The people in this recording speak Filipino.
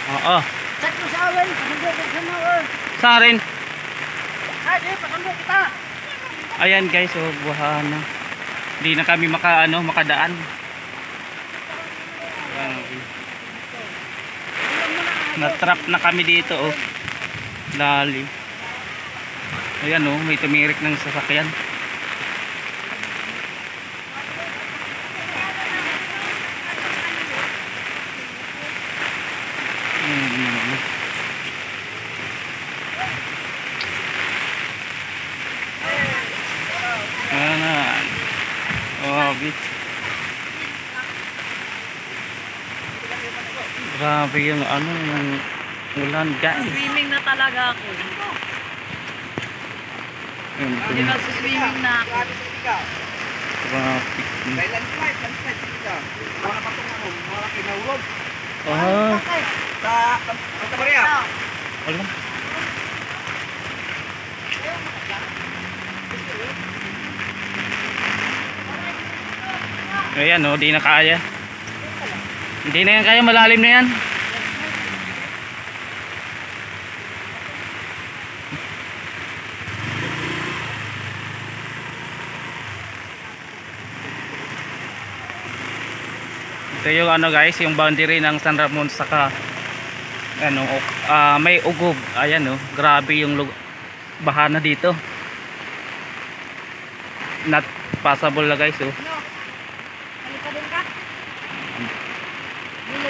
Oo. Check mo sa awin. Pasando ko sa nawar. Saan rin? Ay, di, pasando kita. Ayan guys, oh, buhahan na. Hindi na kami makadaan. Ayan. Na-trap na kami dito, oh. Lalim. Ayan, oh, may tumirik ng sasakyan. Ayan. Oh, bit. Grabe yung yung ulan, guys. Swimming na talaga ako. Hindi mag-swimming na ako. Traffic. Landslide sila. Wala pa itong wala kinahulog. Ah, Sa Santa Maria. wala. Ayan, oh, di na kaya. Hindi na yan kaya, malalim na yan. Ito yung guys, yung boundary ng San Ramon saka may ugog. Ayan, oh, grabe yung baha na dito. Not passable na guys, oh.